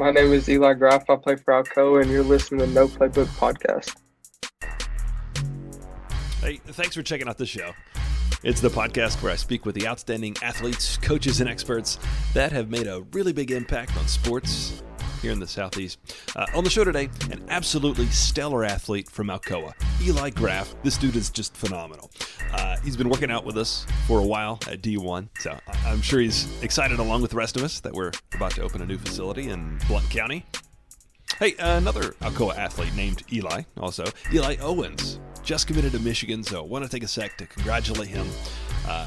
My name is Eli Graf. I play for Alcoa, and you're listening to No Playbook Podcast. Hey, thanks for checking out the show. It's the podcast where I speak with the outstanding athletes, coaches, and experts that have made a really big impact on sports here in the Southeast. On the show today, an absolutely stellar athlete from Alcoa, Eli Graf. This dude is just phenomenal. He's been working out with us for a while at D1, so I'm sure he's excited along with the rest of us that we're about to open a new facility in Blount County. Hey, another Alcoa athlete named Eli, also. Eli Owens just committed to Michigan, so I want to take a sec to congratulate him.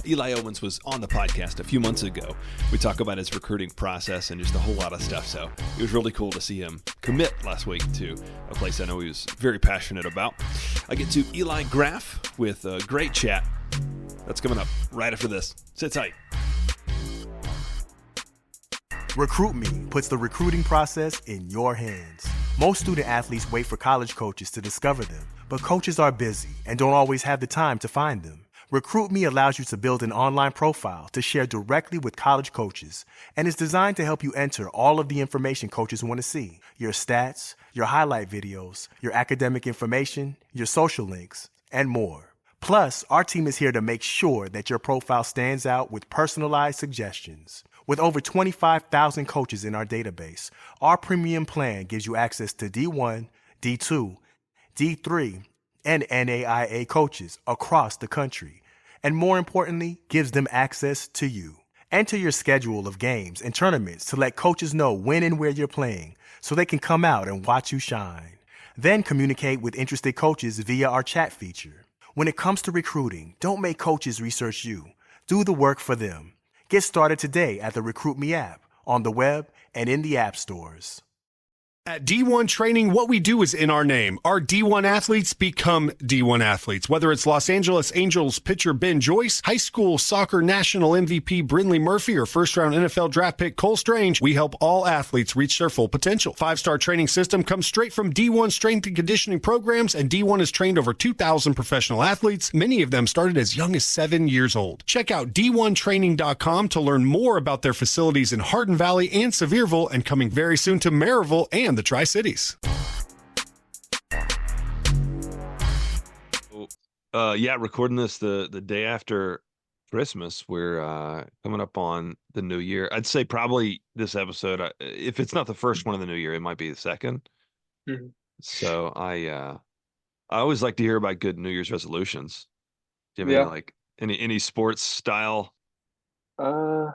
Eli Owens was on the podcast a few months ago. We talk about his recruiting process and just a whole lot of stuff, so it was really cool to see him commit last week to a place I know he was very passionate about. I get to Eli Graf with a great chat. That's coming up right after this. Sit tight. RecruitMe puts the recruiting process in your hands. Most student athletes wait for college coaches to discover them, but coaches are busy and don't always have the time to find them. RecruitMe allows you to build an online profile to share directly with college coaches and is designed to help you enter all of the information coaches want to see: your stats, your highlight videos, your academic information, your social links, and more. Plus, our team is here to make sure that your profile stands out with personalized suggestions. With over 25,000 coaches in our database, our premium plan gives you access to D1, D2, D3, and NAIA coaches across the country, and more importantly, gives them access to you. Enter your schedule of games and tournaments to let coaches know when and where you're playing so they can come out and watch you shine. Then communicate with interested coaches via our chat feature. When it comes to recruiting, don't make coaches research you. Do the work for them. Get started today at the RecruitMe app, on the web, and in the app stores. At D1 Training, what we do is in our name. Our D1 athletes become D1 athletes. Whether it's Los Angeles Angels pitcher Ben Joyce, high school soccer national MVP Brinley Murphy, or first-round NFL draft pick Cole Strange, we help all athletes reach their full potential. Five-star training system comes straight from D1 strength and conditioning programs, and D1 has trained over 2,000 professional athletes. Many of them started as young as 7 years old. Check out D1Training.com to learn more about their facilities in Hardin Valley and Sevierville, and coming very soon to Maryville and the Tri-Cities. Recording this the day after Christmas. We're coming up on the new year. I'd say probably this episode, if it's not the first one of the new year, it might be the second. Mm-hmm. So I always like to hear about good New Year's resolutions. Do you have any sports style? I'm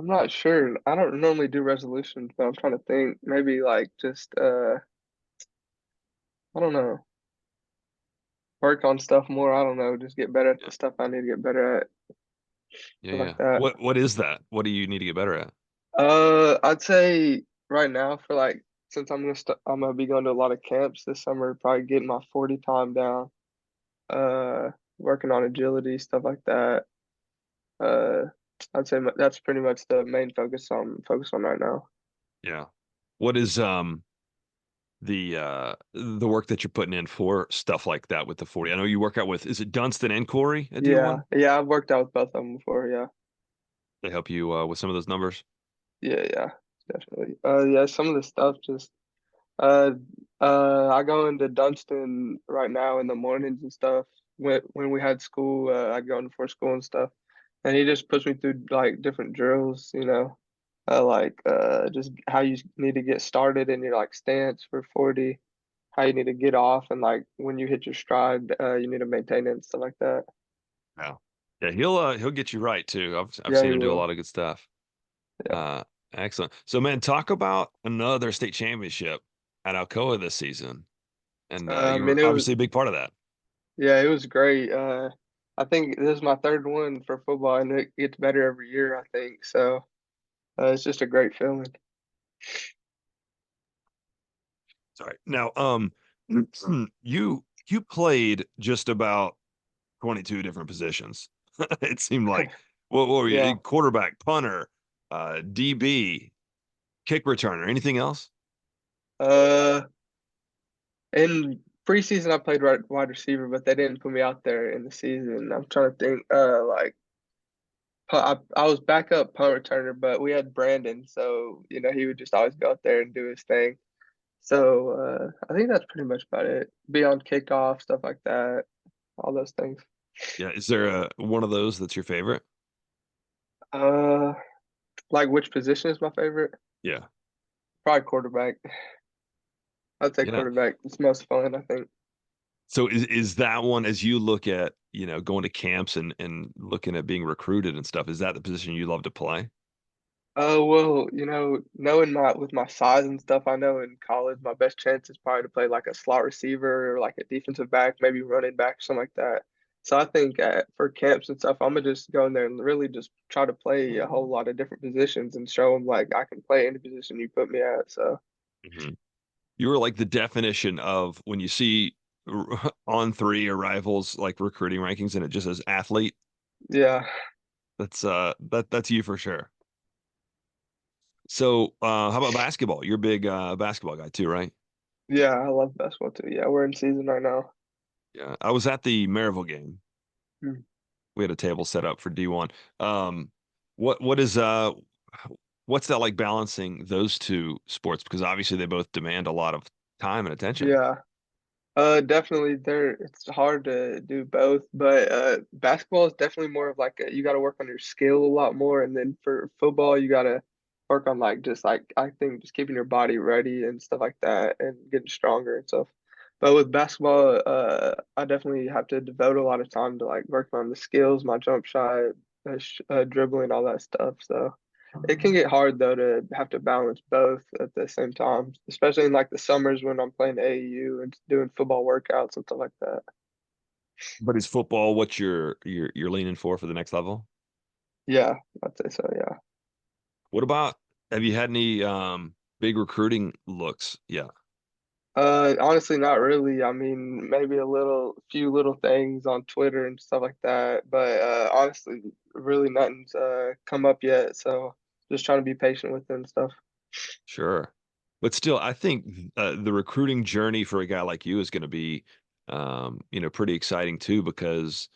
not sure. I don't normally do resolutions, but I'm trying to think. Maybe like just I don't know, work on stuff more. I don't know, just get better at the stuff I need to get better at. Yeah, Stuff yeah. like that. What is that? What do you need to get better at? I'd say right now for like since I'm gonna be going to a lot of camps this summer, probably getting my 40 time down. Working on agility, stuff like that. Uh, I'd say that's pretty much the main focus I'm focused on right now. Yeah. What is the work that you're putting in for stuff like that with the 40? I know you work out with, is it Dunstan and Corey at Yeah, D1? yeah, I've worked out with both of them before. Yeah, They help you with some of those numbers? yeah, definitely. Yeah, some of the stuff just uh I go into Dunstan right now in the mornings and stuff. When we had school, I go in before school and stuff, and he just puts me through like different drills, just how you need to get started in your like stance for 40, how you need to get off, and like when you hit your stride, you need to maintain it and stuff like that. Yeah. Yeah, he'll get you right too. I've Yeah, seen he him do a will. lot of good stuff. Yeah. Uh Excellent. So man, talk about another state championship at Alcoa this season. And I you mean, were obviously a big part of that. yeah, it was great. I think this is my third one for football, and it gets better every year, I think. So it's just a great feeling. Sorry. Now, you played just about 22 different positions. It seemed like. What were Yeah. you? Quarterback, punter, DB, kick returner, anything else? Uh, in preseason, I played wide receiver, but they didn't put me out there in the season. I'm trying to think. Like I was backup punt returner, but we had Brandon, so he would just always go out there and do his thing. So I think that's pretty much about it. Be on kickoff, stuff like that, all those things. Yeah. Is there one of those that's your favorite? Uh, like which position is my favorite? Yeah. Probably quarterback. I'd say Yeah. quarterback. It's most fun, I think. So is that one as you look at, going to camps and looking at being recruited and stuff, is that the position you love to play? Well, knowing my size and stuff, I know in college my best chance is probably to play like a slot receiver or like a defensive back, maybe running back, something like that. So I think for camps and stuff, I'm gonna just go in there and really just try to play a whole lot of different positions and show them like I can play any position you put me at. So Mhm. You were like the definition of when you see on three arrivals like recruiting rankings and it just says athlete. yeah, That's you for sure. So how about basketball? You're a big basketball guy too, right? yeah, I love basketball too. Yeah, we're in season right now. Yeah. I was at the Maryville game. Hmm. We had a table set up for D1. Um, what is what's that like balancing those two sports? Because obviously they both demand a lot of time and attention. Yeah. Definitely it's hard to do both, but basketball is definitely more of like you got to work on your skill a lot more, and then for football you got to work on like just like I think just keeping your body ready and stuff like that and getting stronger and stuff. But with basketball, I definitely have to devote a lot of time to like working on the skills, my jump shot, dribbling, all that stuff. So it can get hard though to have to balance both at the same time, especially in like the summers when I'm playing AAU and doing football workouts and stuff like that. But is football what you're leaning for the next level? Yeah, I'd say so, yeah. What about have you had any big recruiting looks? Yeah, Honestly, not really. I mean, maybe few little things on Twitter and stuff like that, but honestly, really nothing's come up yet. So just trying to be patient with it and stuff. sure. But still, I think the recruiting journey for a guy like you is going to be, pretty exciting too because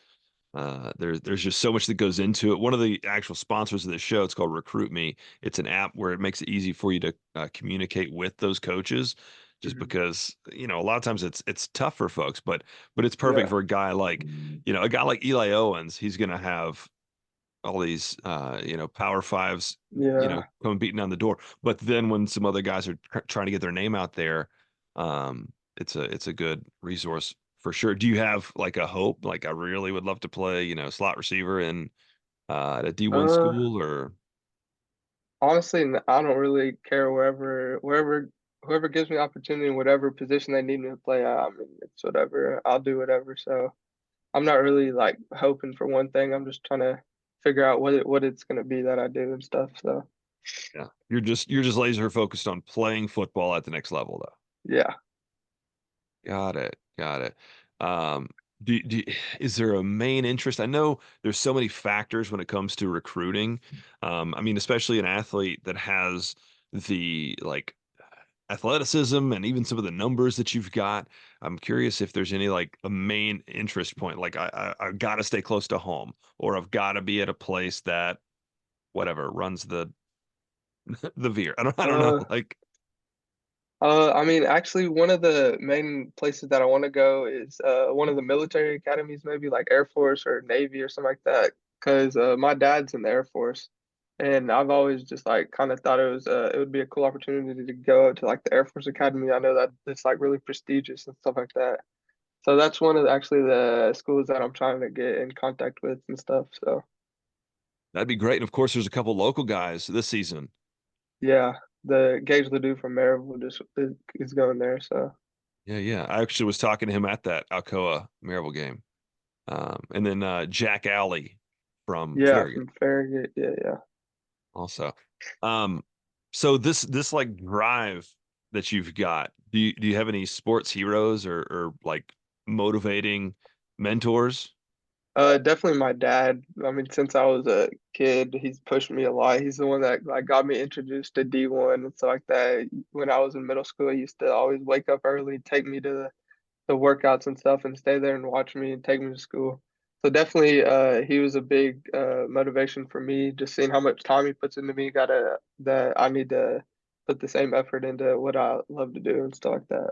there's just so much that goes into it. One of the actual sponsors of this show, it's called Recruit Me. It's an app where it makes it easy for you to communicate with those coaches. Just Hmm. because a lot of times it's tough for folks, but it's perfect Yeah. for a guy like Eli Owens. He's gonna have all these power fives Yeah. coming beating down the door, but then when some other guys are trying to get their name out there, it's a good resource for sure. Do you have like a hope, like I really would love to play slot receiver in at a D1 Uh, school? Or Honestly, I don't really care whoever gives me opportunity in whatever position they need me to play. I mean, it's whatever. I'll do whatever. So I'm not really like hoping for one thing. I'm just trying to figure out what it's gonna be that I do and stuff. So yeah, you're just laser focused on playing football at the next level though. yeah. Got it. Got it. Um, is there a main interest? I know there's so many factors when it comes to recruiting. I mean, especially an athlete that has the like athleticism and even some of the numbers that you've got. I'm curious if there's any like a main interest point, like I've got to stay close to home, or I've got to be at a place that whatever runs the the veer. I don't know. Uh, Like, I mean, actually, one of the main places that I want to go is one of the military academies, maybe like Air Force or Navy or something like that. Because my dad's in the Air Force, and I've always just like kind of thought it would be a cool opportunity to go to like the Air Force Academy. I know that it's like really prestigious and stuff like that. So that's one of actually the schools that I'm trying to get in contact with and stuff. So that'd be great. And of course, there's a couple local guys this season. yeah, the Gage Ledoux from Maryville is going there. So Yeah, yeah. I actually was talking to him at that Alcoa Maryville game. And then Jack Alley from yeah, Farragut from Farragut. Yeah, yeah. also. Um, so this like drive that you've got, do you have any sports heroes or like motivating mentors? Definitely my dad. I mean, since I was a kid, he's pushed me a lot. He's the one that like got me introduced to D1 and stuff like that. When I was in middle school, he used to always wake up early, take me to the workouts and stuff, and stay there and watch me and take me to school. So definitely, he was a big motivation for me. Just seeing how much time he puts into me, gotta that I need to put the same effort into what I love to do and stuff like that.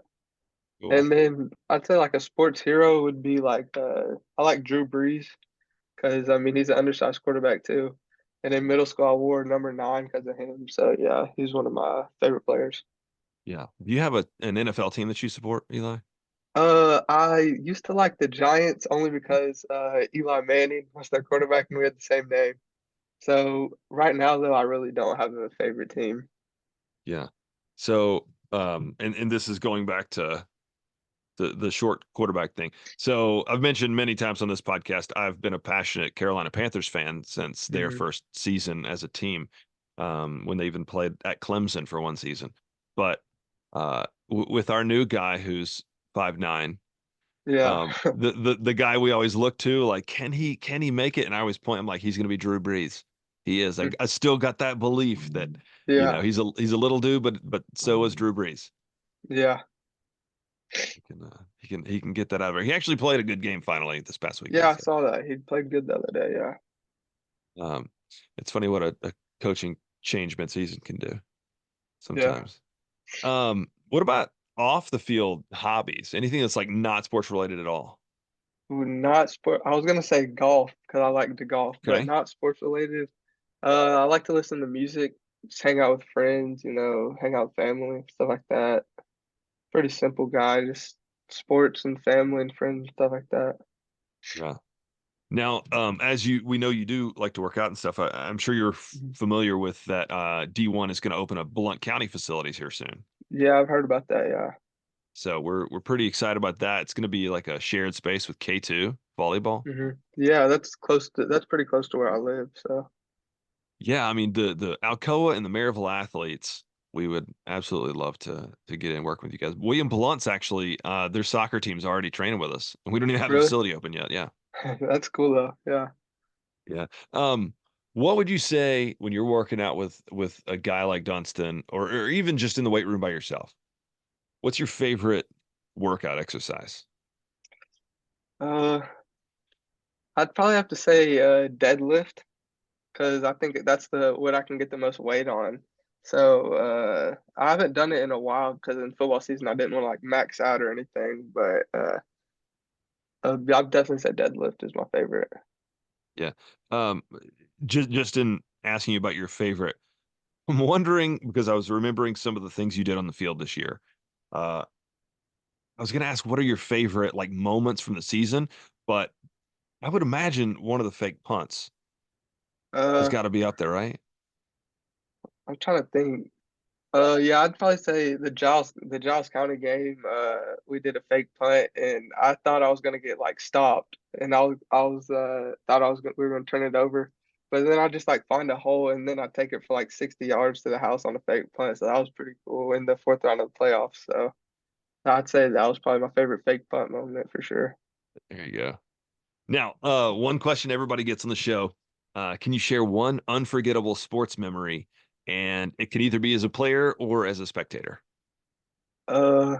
Cool. And then I'd say like a sports hero would be like I like Drew Brees because I mean he's an undersized quarterback too. And in middle school, I wore number 9 because of him. So yeah, he's one of my favorite players. Yeah. Do you have an NFL team that you support, Eli? I used to like the Giants only because Eli Manning was their quarterback and we had the same name. So right now though, I really don't have a favorite team. Yeah. So, and this is going back to the short quarterback thing. So I've mentioned many times on this podcast, I've been a passionate Carolina Panthers fan since their Hmm. first season as a team, when they even played at Clemson for one season. But with our new guy who's 5'9", Yeah. the guy we always look to, like, can he make it? And I always point him like he's going to be Drew Brees. He is. I still got that belief that Yeah. he's a little dude, but so is Drew Brees. Yeah. He can get that out of there. He actually played a good game finally this past Yeah, weekend. I So saw that. He played good the other day. Yeah. um, it's funny what a coaching change mid-season can do Yeah. sometimes. What about off the field hobbies? Anything that's like not sports related at all? Ooh, not sport. I was gonna say golf because I like to golf, but Okay. not sports related. I like to listen to music, just hang out with friends, hang out with family, stuff like that. Pretty simple guy, just sports and family and friends, stuff like that. Yeah. Now, as we know you do like to work out and stuff. I'm sure you're Mhm. familiar with that. D1 is going to open up Blount County facilities here soon. Yeah, I've heard about that. Yeah. So we're pretty excited about that. It's going to be like a shared space with K2 volleyball. Yeah, that's pretty close to where I live. So Yeah, I mean the Alcoa and the Maryville athletes, we would absolutely love to get in and work with you guys. William Blunt's actually their soccer team's already training with us, and we don't even have a really, facility open yet. Yeah, that's cool though. Yeah. yeah. What would you say when you're working out with a guy like Dunstan, or even just in the weight room by yourself? What's your favorite workout exercise? Uh, I'd probably have to say deadlift because I think that's the what I can get the most weight on. So I haven't done it in a while because in football season I didn't want to like max out or anything, but I've definitely said deadlift is my favorite. Yeah. Um, just in asking you about your favorite, I'm wondering because I was remembering some of the things you did on the field this year. Uh, I was gonna ask what are your favorite like moments from the season, but I would imagine one of the fake punts has Uh, got to be up there, right? I'm trying to think. Yeah, I'd probably say the Giles County game. We did a fake punt, and I thought I was gonna get like stopped, and I was thought we were gonna turn it over, but then I just like find a hole, and then I take it for like 60 yards to the house on a fake punt. So that was pretty cool in the fourth round of the playoffs. So I'd say that was probably my favorite fake punt moment for sure. There you go. Now, one question everybody gets on the show. Can you share one unforgettable sports memory? And it could either be as a player or as a spectator. Uh,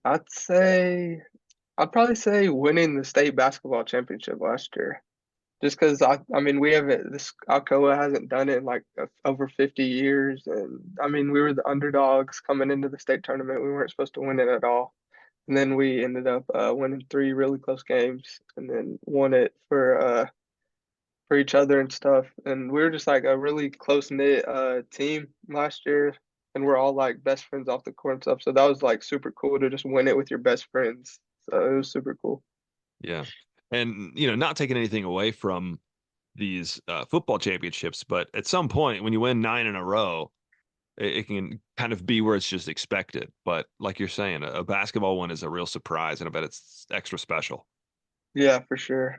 I'd say I'd probably say winning the state basketball championship last year. Just because I mean, we haven't, this Alcoa hasn't done it in like over 50 years. And I mean, we were the underdogs coming into the state tournament. We weren't supposed to win it at all. And then we ended up winning 3 really close games and then won it for each other and stuff. And we were just like a really close knit team last year. And we're all like best friends off the court and stuff. So that was like super cool to just win it with your best friends. So it was super cool. Yeah. And, not taking anything away from these football championships, but at some point when you win 9 in a row, it can kind of be where it's just expected. But like you're saying, a basketball one is a real surprise, and I bet it's extra special. Yeah, for sure.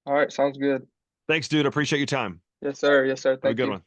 All right, sounds good. Thanks, dude. I appreciate your time. Yes, sir. Yes, sir. Have a Thank good you. one.